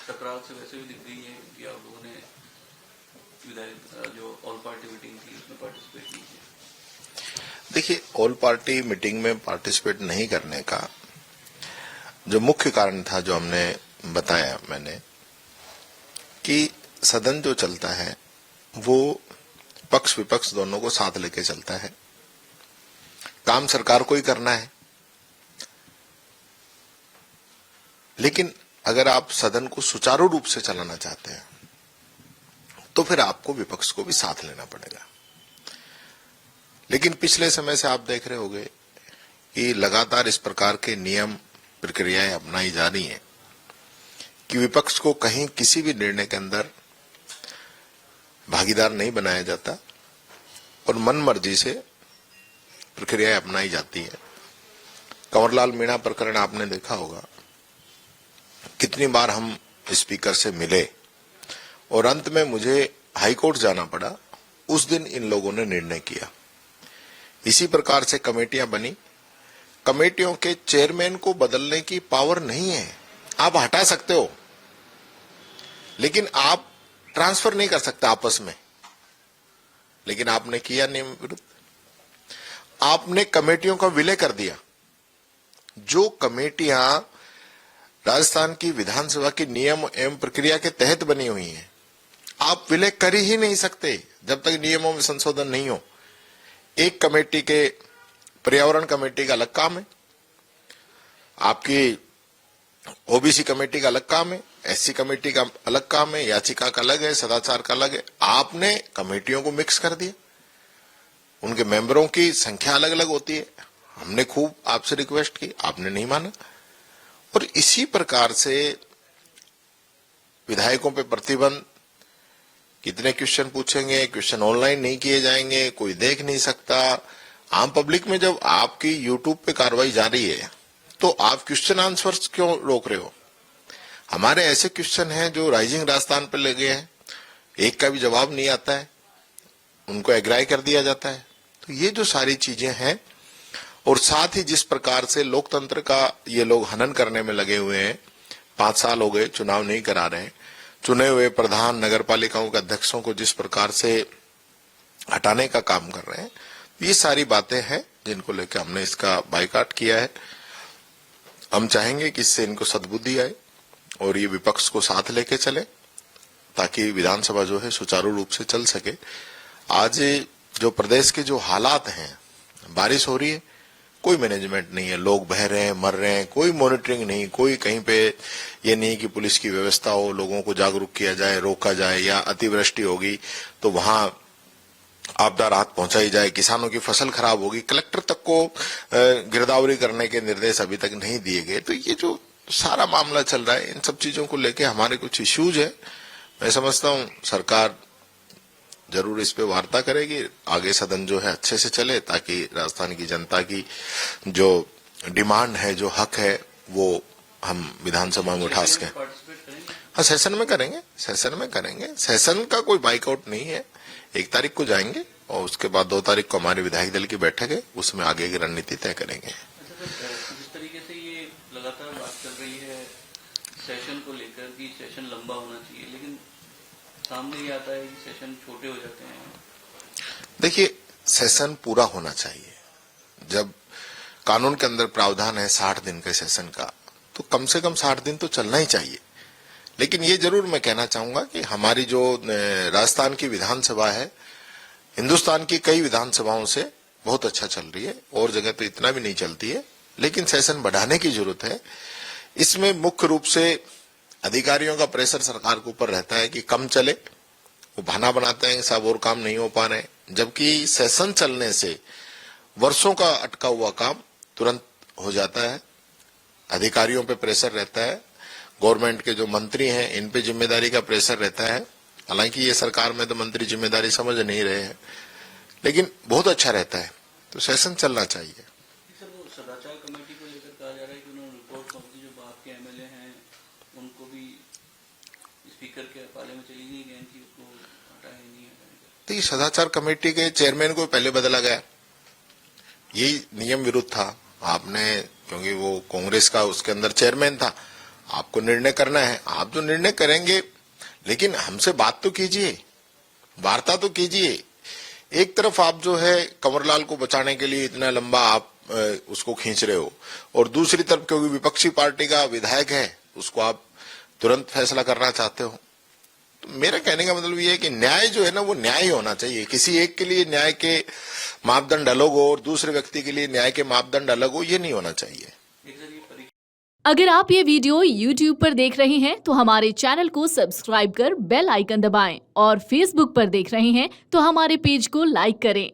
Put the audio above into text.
टकराव से वैसे भी दिख रही है कि आप लोगों ने विधायक जो ऑल पार्टी मीटिंग थी उसमें पार्टिसिपेट नहीं किया। देखिए, ऑल पार्टी मीटिंग में पार्टिसिपेट नहीं करने का जो मुख्य कारण था, जो हमने बताया मैंने, कि सदन जो चलता है वो पक्ष विपक्ष दोनों को साथ लेके चलता है। काम सरकार को ही करना है, लेकिन अगर आप सदन को सुचारू रूप से चलाना चाहते हैं तो फिर आपको विपक्ष को भी साथ लेना पड़ेगा। लेकिन पिछले समय से आप देख रहे होंगे कि लगातार इस प्रकार के नियम प्रक्रियाएं अपनाई जा रही हैं कि विपक्ष को कहीं किसी भी निर्णय के अंदर भागीदार नहीं बनाया जाता और मन मर्जी से प्रक्रियाएं अपनाई जाती है। कंवरलाल मीणा प्रकरण आपने देखा होगा, कितनी बार हम स्पीकर से मिले और अंत में मुझे हाईकोर्ट जाना पड़ा। उस दिन इन लोगों ने निर्णय किया। इसी प्रकार से कमेटियां बनी। कमेटियों के चेयरमैन को बदलने की पावर नहीं है। आप हटा सकते हो, लेकिन आप ट्रांसफर नहीं कर सकते आपस में। लेकिन आपने किया नियम विरुद्ध, आपने कमेटियों का विलय कर दिया। जो कमेटियां राजस्थान की विधानसभा की नियम एवं प्रक्रिया के तहत बनी हुई हैं, आप विलय कर ही नहीं सकते जब तक नियमों में संशोधन नहीं हो। एक कमेटी के पर्यावरण कमेटी का अलग काम है, आपकी ओबीसी कमेटी का अलग काम है, एससी कमेटी का अलग काम है, याचिका का अलग है, सदाचार का अलग है। आपने कमेटियों को मिक्स कर दिया। उनके मेंबरों की संख्या अलग अलग होती है। हमने खूब आपसे रिक्वेस्ट की, आपने नहीं माना। और इसी प्रकार से विधायकों पे प्रतिबंध, कितने क्वेश्चन पूछेंगे, क्वेश्चन ऑनलाइन नहीं किए जाएंगे, कोई देख नहीं सकता। आम पब्लिक में जब आपकी यूट्यूब पे कार्रवाई जारी है तो आप क्वेश्चन आंसर्स क्यों रोक रहे हो? हमारे ऐसे क्वेश्चन हैं जो राइजिंग राजस्थान पर लगे हैं, एक का भी जवाब नहीं आता है, उनको एग्राई कर दिया जाता है। तो ये जो सारी चीजें हैं, और साथ ही जिस प्रकार से लोकतंत्र का ये लोग हनन करने में लगे हुए हैं। 5 साल हो गए, चुनाव नहीं करा रहे। चुने हुए प्रधान, नगर पालिकाओं के अध्यक्षों को जिस प्रकार से हटाने का काम कर रहे हैं, ये सारी बातें हैं जिनको लेकर हमने इसका बायकॉट किया है। हम चाहेंगे कि इससे इनको सद्बुद्धि आए और ये विपक्ष को साथ लेके चले, ताकि विधानसभा जो है सुचारू रूप से चल सके। आज जो प्रदेश के जो हालात हैं, बारिश हो रही है, कोई मैनेजमेंट नहीं है, लोग बह रहे हैं, मर रहे हैं, कोई मॉनिटरिंग नहीं, कोई कहीं पे ये नहीं कि पुलिस की व्यवस्था हो, लोगों को जागरूक किया जाए, रोका जाए, या अतिवृष्टि होगी तो वहां आपदा राहत पहुंचाई जाए, किसानों की फसल खराब होगी, कलेक्टर तक को गिरदावरी करने के निर्देश अभी तक नहीं दिए गए। तो ये जो सारा मामला चल रहा है, इन सब चीजों को लेके हमारे कुछ इश्यूज है। मैं समझता हूं सरकार जरूर इस पे वार्ता करेगी, आगे सदन जो है अच्छे से चले, ताकि राजस्थान की जनता की जो डिमांड है, जो हक है, वो हम विधानसभा में उठा सकें। हाँ, सेशन में करेंगे, सेशन में करेंगे। सेशन का कोई बाइकआउट नहीं है। 1 तारीख को जाएंगे और उसके बाद 2 तारीख को हमारे विधायक दल की बैठक है, उसमें आगे की रणनीति तय करेंगे। जिस तरीके से ये लगातार बात चल रही है सेशन को लेकर कि सेशन लंबा होना चाहिए, लेकिन सामने ये आता है कि सेशन छोटे हो जाते हैं। देखिए, सेशन पूरा होना चाहिए। जब कानून के अंदर प्रावधान है 60 दिन के सेशन का, तो कम से कम 60 दिन तो चलना ही चाहिए। लेकिन ये जरूर मैं कहना चाहूंगा कि हमारी जो राजस्थान की विधानसभा है, हिंदुस्तान की कई विधानसभाओं से बहुत अच्छा चल रही है, और जगह तो इतना भी नहीं चलती है, लेकिन सेशन बढ़ाने की जरूरत है। इसमें मुख्य रूप से अधिकारियों का प्रेशर सरकार के ऊपर रहता है कि कम चले, वो बहाना बनाते हैं साहब और काम नहीं हो पा रहे, जबकि सेशन चलने से वर्षों का अटका हुआ काम तुरंत हो जाता है। अधिकारियों पे प्रेशर रहता है, गवर्नमेंट के जो मंत्री हैं इन पे जिम्मेदारी का प्रेशर रहता है। हालांकि ये सरकार में तो मंत्री जिम्मेदारी समझ नहीं रहे हैं, लेकिन बहुत अच्छा रहता है। तो सेशन चलना चाहिए। सदाचार कमेटी को लेकर कहा जा रहा है कि उन्होंने रिपोर्ट सौंपी, जो बाप के एमएलए हैं उनको भी स्पीकर के पाले में चली नहीं गई थी, उसको हटाया नहीं है। देखिए, सदाचार कमेटी के चेयरमैन को पहले बदला गया, यही नियम विरुद्ध था। आपने, क्योंकि वो कांग्रेस का उसके अंदर चेयरमैन था, आपको निर्णय करना है, आप जो निर्णय करेंगे, लेकिन हमसे बात तो कीजिए, वार्ता तो कीजिए। एक तरफ आप जो है कंवरलाल को बचाने के लिए इतना लंबा आप उसको खींच रहे हो, और दूसरी तरफ क्योंकि विपक्षी पार्टी का विधायक है उसको आप तुरंत फैसला करना चाहते हो। तो मेरा कहने का मतलब ये है कि न्याय जो है ना वो न्याय ही होना चाहिए। किसी एक के लिए न्याय के मापदंड अलग हो और दूसरे व्यक्ति के लिए न्याय के मापदंड अलग हो, ये नहीं होना चाहिए। अगर आप ये वीडियो YouTube पर देख रहे हैं तो हमारे चैनल को सब्सक्राइब कर बेल आइकन दबाएं, और Facebook पर देख रहे हैं तो हमारे पेज को लाइक करें।